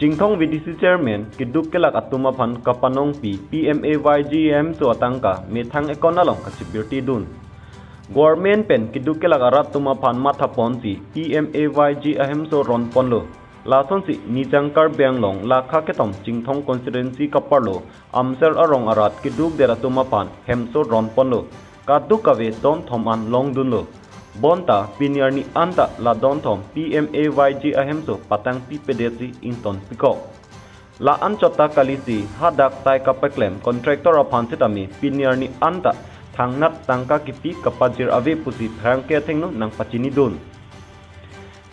จิงทงวิดีซีเชอร์แมนกิดุกเกลักอัตุมาพันกับปนงปี PMAYGM ตัวตังกะมีทั้งเอกอนลองกับ security ดุน Government เป็นกิดุกเกลักอารัตุมาพันมาทับปอนสี PMAYGM โซรอนปอนโลลาสอนสินิจังการเบียงลงลาคาเกตอมจิงทง constituency กับปาร์โลอัมเซลอารองอารัดกิดุกเดรัตุมาพันเฮมโซรอนปอนโลกาดุกกะเวดอนทอมอันลงดุนโลBonta piniarni anta la dontom PMAYGM so patang PPDC inton piko. La anchota kalisi hadak tai kapaklem contractor of hansitami piniarni anta thangnat tangka kipi kapajir ave pusi thrangke thengno nang pachini dun.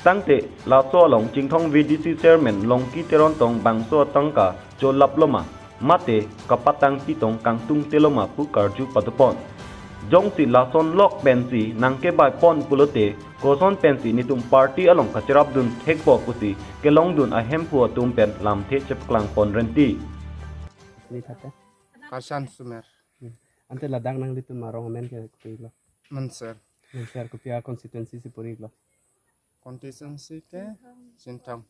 Tangte la so long jingthong VDC chairman long ki teron tong bangso tangka jo laploma mate kapatang pitong kangtung teloma pu karju patupon. Jong si lason lok pensi nangke bai pon pulote koson pensi nitum party along kacirap dun thekpo pusi kelong dun a hempu tum pen lam the chep klang pon renti ni thate Kasan Sumer ante ladang nang ditu marong men ke kupilo Menser share kupia constituency si purilo constituency ke Sintang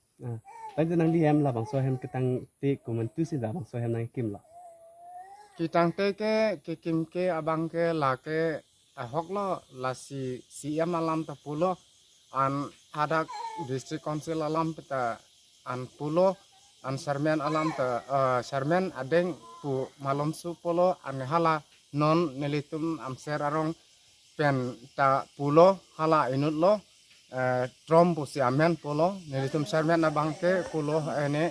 tadi nang di hem la bang so hem ketang ti kuman tu si da bang so hem nang kim la Kitang te ke kim ke abang ke la ke ahok lo la si alam ta pulo an hadak district council alam ta an pulo an sarmen alam ta sarmen adeng pu malom su pulo an hala non nelitum amser arong pen ta pulo hala inut lo trom pu si amen pulo nelitum sarmen abang ke pulo ene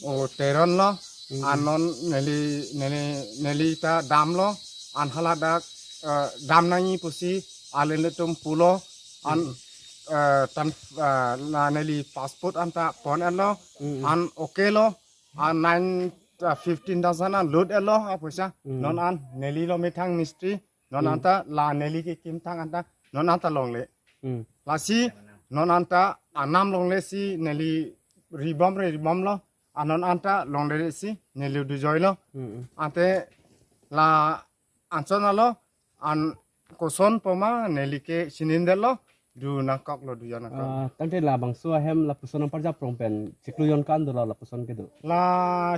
o teron lo anon neli ta dam lo an haladak dam nani pusi aleletum pulo an tan na neli passport anta pon elo an okay lo an 15,000 an load elo apusa non an neli lo methang ministry non anta la neli ke kim thang anta non anta long le la si non anta anam long le si neli ribom lo anon anta long dari si nelu du joy lo ante la ansona lo an koson poma nelike sinindel lo du nakok lo du yanaka tante la bang so hem la puson parja prong pen cikluyon kan do la puson ke do la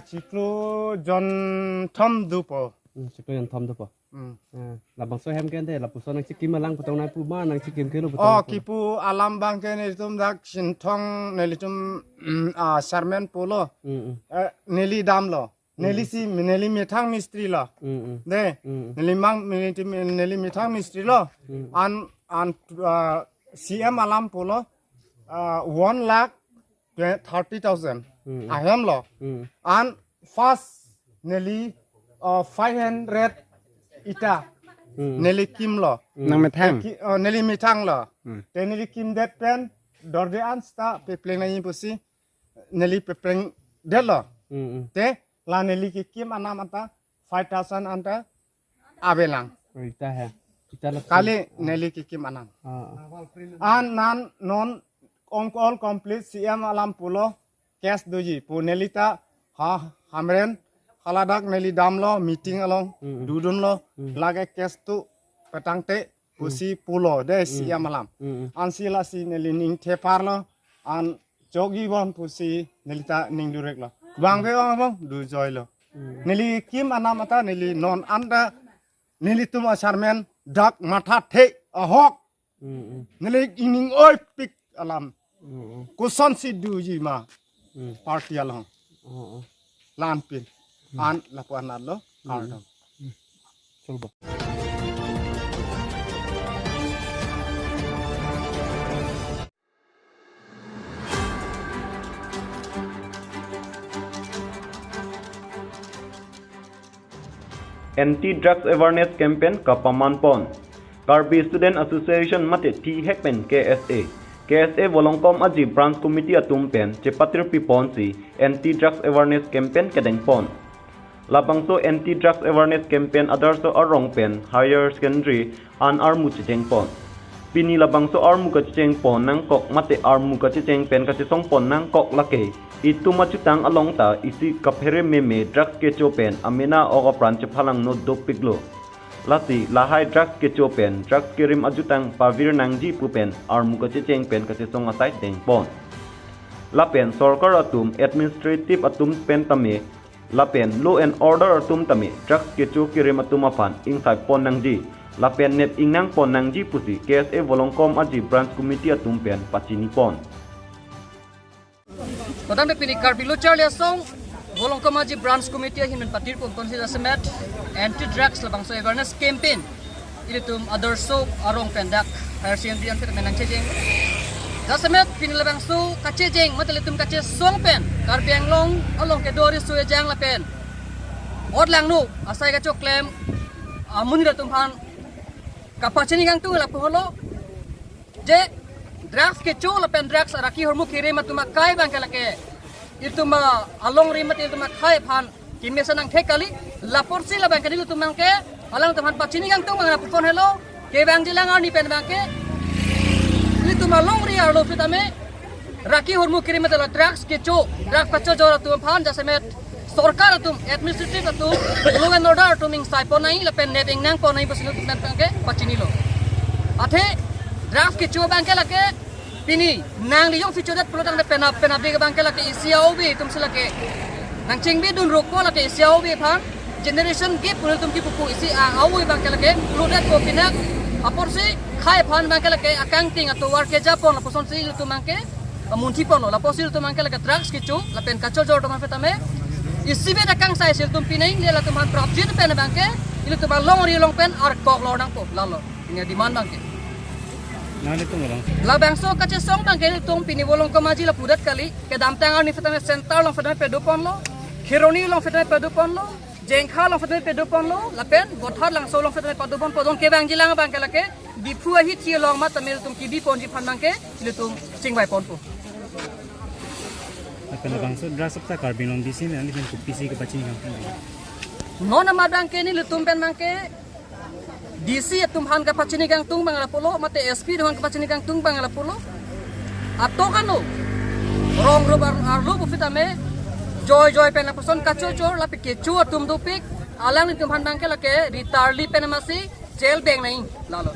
ciklu jon thom du po cikluyon thom do po la bang so hem ke de la puson nang cikim malang putong na pu ma nang cikim ke lo putong oh kipu alam bang ke nelitum dak sinthong nelitum sarmen polo neli dam lo neli si neli methang mistri lo de neli methang mistri lo an CM alam polo 1,30,000 ahem lo an first neli 500 ita neli kim lo nang methang neli methang lo te neli kim det pen dorde an sta pe pleng nai pusi neli pe pleng det lo te la neli ki kim anam anta 5,000 anta abelang ita hai ita la kali neli ki kim anam an nan non on call complete CM alam pulo cash doji pu neli ta ha hamren haladak neli dam lo meeting along dudun lo lage cash tu petang te pusi pulo de CM alam an sila si neli ning thepar lo an jogi bon pusi neli ta ning durek lo bang ve bang du joy lo neli kim anam ata neli non anda neli tuma sarmen dak matha the ahok neli ining oi pik alam kuson si du ji ma party along lan pin an lapuan lo kardam coba Anti-Drugs Awareness Campaign Kapaman Pon Karbi Student Association Mate T Hekpen KSA Volongkom Aji Branch Committee Atumpen Chepatir Pipon si Anti-Drugs Awareness Campaign Kedeng Pon Labangso Anti-Drugs Awareness Campaign Adarso Arong Pen Higher Secondary An Armu Chicheng Pon Pini labangso armu kacheng pon nang kok mate armu kacheng pen kachesong pon nang kok lake itu machutang along ta isi kaphere meme drugs ke chopen amena oga pranche phalang no dopiglo lati lahai drugs ke chopen drugs ke rim ajutang pavir nangji pupen armu kacheng pen kachesong asai teng pon lapen sorkar atum administrative atum pen tame lapen law and order atum tame drugs ke chu kirim atum afan ing sai pon nang ji lapen net ing nang pon nang ji pusi KSA volongkom aji branch committee atum pen pachini pon Kodang de pini karbilu charlia song volongkom aji branch committee himen patir pon consider semet anti drugs labang so awareness campaign ilitum other soap arong pendak higher secondary an menang chejeng Dasemet pinilabang su kacejeng matalitum kace song pen karbiang long along ke dori su jang la pen od lang nu asai ka choklem amun ra tumhan kapachini gang tu la poholo je drugs ke cho la pen drugs raki hormu kire matuma kai bang kala ke ituma along ri matil tuma khai phan kimesa nang thekali la porsi la bang kadilu tumang ke alang tumhan pachini gang tu mangna phone hello ke bang jilang ani pen bang ke itu malong ria lo fitame raki hormu kirim atala drugs ke cho drug pacho jora tu phan jasemet sarkar atum administrative atum law and order atum ing sai ponai la pen netting nang ponai basilu tum ke pachini lo athe drugs ke cho bangke la ke pini nang li yong ficho dat pulutang de pena be bangke la ke ICOB tum sila ke nang chingbi dun rokko la ke ICOB phan generation gap pulul tum ki pupu isi awi bangke la ke puludat ko pinak aporsi khai phan bangke la ke accounting atau work japon la poson sil tu mangke munti pono la posil tu mangke la ke drugs kichu la pen kacho jor tu mafetame isibe da kang sai sil tum pinai le la tu man project pen bangke ilu tu long ri long pen ar kok lo dang po lalo ini demand bangke Nani tu orang. la bangso kache song bangke tum pini bolong kamaji la pudat kali ke dam tangan ni fetame center long fetame pedupon lo khironi long fetame pedupon lo jengkha long fetame pedupon lo la pen bothar lang so long fetame pedupon podon ke bang jilang bangke la ke dipu ahi ti long ma tamil tum ki di pon ji phan bangke ilu tum singbai pon po Akan abang so dress up ta carbon di sini ani kan PC ke pachini kan. non ma bangke ni ilu tum pen bangke DC tum han ka pachini gang tung bangala polo mate SP han ka pachini gang tung bangala polo ato kanu rong robar arlo bufitame joy pen la person kacho chor la pike chu tum dupik alang ni tum han bangke la ke ritarli pen masi jail bang nahi lalo